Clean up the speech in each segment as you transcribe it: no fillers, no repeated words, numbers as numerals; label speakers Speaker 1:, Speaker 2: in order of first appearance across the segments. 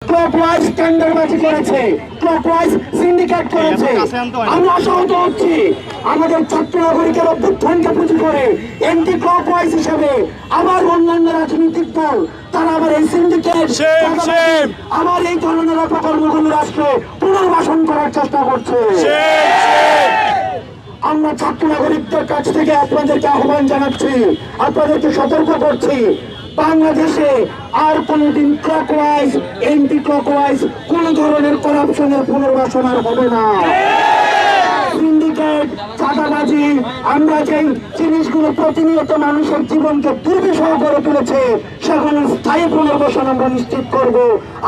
Speaker 1: Clockwise টেন্ডারবাজি করেছে, clockwise syndicate করেছে। আমরা আশাহত হচ্ছি আমাদের ছাত্র নাগরিকের অভ্যুত্থানকে পুঁজি করে এন্টি ক্লকওয়াইজ হিসেবে আবার অন্যান্য রাজনৈতিক দল তারা আবার এই সিন্ডিকেট আবার এই ধরনের অপকর্মগুলো রাষ্ট্রে পুনর্বাসন করার চেষ্টা করছে। আমরা ছাত্র নাগরিকদের কাছ থেকে আপনাদেরকে আহ্বান জানাচ্ছি, আপনাদেরকে সতর্ক করছি, বাংলাদেশে আর কোনদিন ক্লকওয়াইজ এন্টি ক্লকওয়াইজ কোন ধরনের করাপশনের পুনর্বাসন আর হবে না। সিন্ডিকেট, চাঁদাবাজি, আমরা যেই জিনিসগুলো প্রতিনিয়ত মানুষের জীবনকে দুর্বিষহ করে তুলেছে সেগুলো স্থায়ী পুনর্বাসন আমরা নিশ্চিত করব।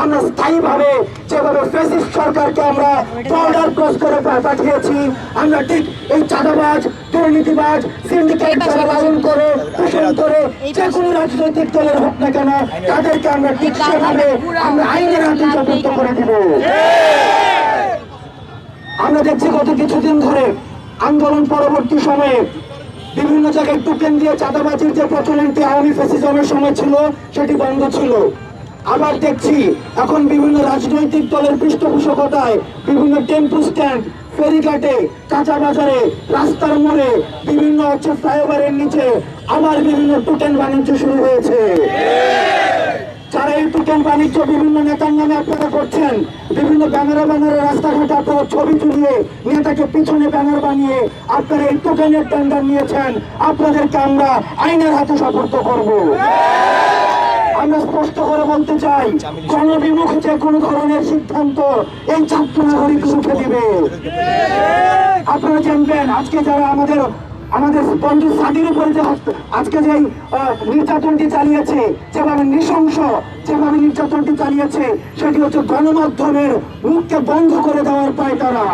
Speaker 1: আমরা স্থায়ীভাবে যেভাবে ফ্যাসিস্ট সরকারকে আমরা বর্ডার ক্রস করে পাঠিয়েছি, আমরা ঠিক এই চাঁদাবাজ, দুর্নীতিবাজ, সিন্ডিকেট যারা লালন করে পোষণ করে যে কোনো রাজনৈতিক দলের হোক না কেন তাদেরকে আমরা ঠিক সেভাবে আমরা আইনের হাতে জব্দ করে দিব। আমরা দেখছি গত কিছুদিন ধরে আন্দোলন পরবর্তী সময়ে বিভিন্ন জায়গায় টোকেন দিয়ে চাঁদাবাজির যে প্রচলনটি আওয়ামী ফ্যাসিজমের সময় ছিল সেটি বন্ধ ছিল। আবার দেখছি এখন বিভিন্ন রাজনৈতিক দলের পৃষ্ঠপোষকতায় বিভিন্ন টেম্পো স্ট্যান্ড, ফেরিঘাটে, কাঁচা বাজারে, রাস্তার মোড়ে, বিভিন্ন ফ্লাইওভারের নিচে আবার বিভিন্ন টোকেন বাণিজ্য শুরু হয়েছে। যারা এই টোকেন বাণিজ্য বিভিন্ন নেতার নামে আপনারা করছেন, বিভিন্ন ব্যানারে রাস্তাঘাটে আপনারা ছবি তুলিয়ে নেতাকে পিছনে ব্যানার বানিয়ে আপনারা এই টোকেনের টেন্ডার নিয়েছেন, আপনাদেরকে আমরা আইনের হাতে সোপর্দ করব। আমরা স্পষ্ট করে বলতে চাই, জনবিমুখ যে কোনো ধরনের সিদ্ধান্ত এই ছাত্র নাগরিক রুখে দিবে। আপনারা জানবেন আজকে যারা আমাদের বন্ধু স্বাধীন উপরে যে আজকে যে নির্যাতনটি চালিয়েছে, যেভাবে নৃশংস যেভাবে নির্যাতনটি চালিয়েছে সেটি হচ্ছে গণমাধ্যমের মুখকে বন্ধ করে দেওয়ার পায় তারা।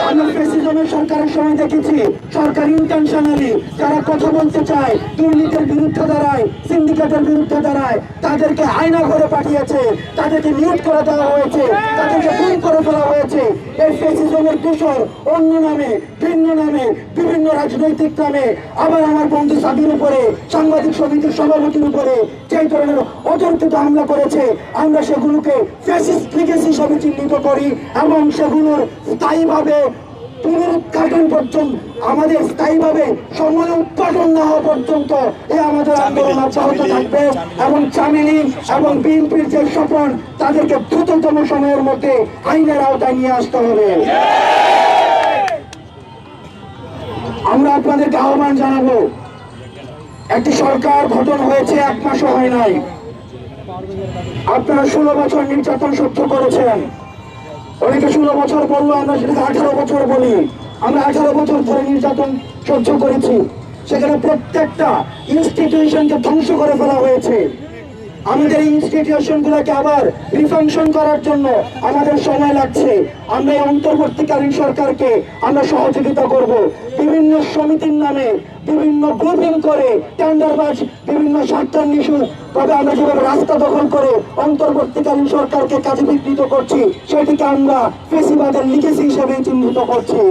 Speaker 1: আমরা ফ্যাসিজমের সরকারের সময় দেখেছি সরকার ইন্টেনশনালি যারা কথা বলতে চায়, দুর্নীতির বিরুদ্ধে দাঁড়ায়, সিন্ডিকেটের বিরুদ্ধে দাঁড়ায়, তাদেরকে আয়না ঘরে পাঠিয়েছে, তাদেরকে নিয়োগ করে দেওয়া হয়েছে, তাদেরকে খুন করে ফেলা হয়েছে। এই ফ্যাসিজমের দূষণ অন্য নামে, ভিন্ন নামে, বিভিন্ন রাজনৈতিক নামে আবার আমার বন্ধু সাদির উপরে, সাংবাদিক সমিতির সভাপতির উপরে যে ধরনের অতর্কিত হামলা করেছে আমরা সেগুলোকে ফ্যাসিস্ট লিগেসি হিসাবে চিহ্নিত করি এবং সেগুলোর স্থায়ীভাবে পুনরুদ্ঘাটন পর্যন্ত আমাদের স্থায়ীভাবে সময় উৎপাদন না হওয়া পর্যন্ত আমাদের আন্দোলন অব্যাহত থাকবে এবং চামিলি এবং বিএনপির যে স্বপন তাদেরকে দ্রুততম সময়ের মধ্যে আইনের আওতায় নিয়ে আসতে হবে। আমরা আপনাদেরকে আহ্বান জানাবো, একটি সরকার গঠন হয়েছে 1 মাসও হয় নাই, আপনারা 16 বছর নির্যাতন সহ্য করেছেন। অনেকে 16 বছর বললো, আমরা সেটাকে 18 বছর বলি। আমরা 18 বছর ধরে নির্যাতন সহ্য করেছি, সেখানে প্রত্যেকটা ইনস্টিটিউশনকে ধ্বংস করে ফেলা হয়েছে। আমাদের ইনস্টিটিউশন গুলোকে আবার রিফাংশন করার জন্য আমাদের সময় লাগছে। আমরা এই অন্তর্বর্তীকালীন সরকারকে আমরা সহযোগিতা করব। বিভিন্ন সমিতির নামে বিভিন্ন গ্রুপিং করে টেন্ডারবাজ বিভিন্ন স্বার্থান্বেষী তবে আমরা যেভাবে রাস্তা দখল করে অন্তর্বর্তীকালীন সরকারকে কাজে বিঘ্নিত করছি সেটিকে আমরা ফেসিবাদের লিগেসি হিসেবে চিহ্নিত করছি।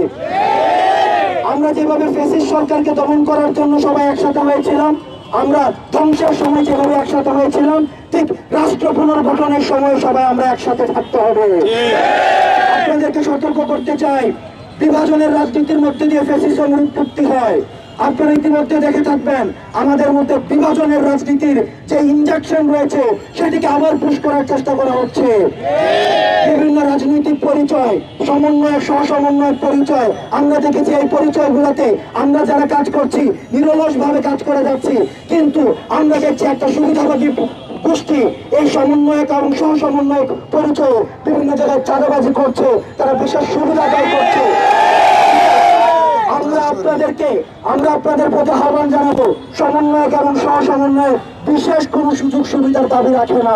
Speaker 1: আমরা যেভাবে ফেসিস্ট সরকারকে দমন করার জন্য সবাই একসাথে হয়েছিলাম, আমরা ধ্বংসের সময় যেভাবে একসাথে হয়েছিলাম, ঠিক রাষ্ট্র পুনর্গঠনের সময় সবাই আমরা একসাথে থাকতে হবে। আপনাদেরকে সতর্ক করতে চাই, বিভাজনের রাজনীতির মধ্যে দিয়ে ফ্যাসিজমের উৎপত্তি হয়। আপনারা ইতিমধ্যে দেখে থাকবেন আমাদের মধ্যে বিভাজনের রাজনীতির যে ইনজেকশন রয়েছে সেটিকে আবার পুশ করার চেষ্টা করা হচ্ছে। বিভিন্ন রাজনৈতিক পরিচয়, সমন্বয়, সহসমন্বয়ের পরিচয় আমরা দেখেছি। এই পরিচয়গুলোতে আমরা যারা কাজ করছি নিরলস ভাবে কাজ করে যাচ্ছি, কিন্তু আমরা দেখছি একটা সুবিধাবাদী গোষ্ঠী এই সমন্বয়ক এবং সহসমন্বয়ক পরিচয় বিভিন্ন জায়গায় চাঁদাবাজি করছে, তারা বিশেষ সুবিধা আদায় করছে। আমরা আপনাদের প্রতি আহ্বান জানাবো, সমন্বয়ক এবং সহসমন্বয় বিশেষ কোনো সুযোগ সুবিধার দাবি রাখে না।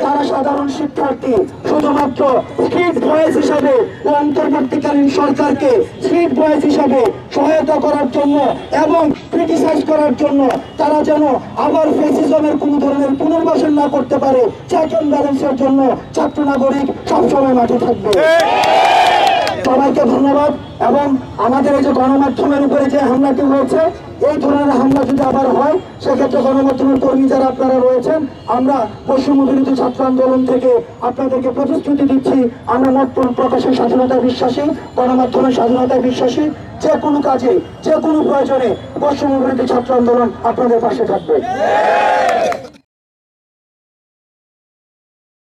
Speaker 1: তারা সাধারণ শিক্ষার্থী, শুধুমাত্র স্ট্রিট ভয়েস হিসাবে অন্তর্বর্তীকালীন সরকারকে স্ট্রিট ভয়েস হিসাবে সহায়তা করার জন্য এবং ক্রিটিসাইজ করার জন্য তারা যেন আবার ফ্যাসিজমের কোনো ধরনের পুনর্বাসন না করতে পারে, চেক অ্যান্ড ব্যালেন্সের জন্য ছাত্র নাগরিক সবসময় মাঠে থাকবে। সবাইকে ধন্যবাদ। এবং আমাদের এই যে গণমাধ্যমের উপরে যে হামলাটি হয়েছে, এই ধরনের হামলা যদি আবার হয় সেক্ষেত্রে গণমাধ্যমের কর্মী যারা আপনারা রয়েছেন, আমরা বৈষম্য বিরোধী ছাত্র আন্দোলন থেকে আপনাদেরকে প্রতিশ্রুতি দিচ্ছি, আমরা মত প্রকাশের স্বাধীনতায় বিশ্বাসী, গণমাধ্যমের স্বাধীনতায় বিশ্বাসী। যে কোনো কাজে, যে কোনো প্রয়োজনে বৈষম্য বিরোধী ছাত্র আন্দোলন আপনাদের পাশে থাকবে।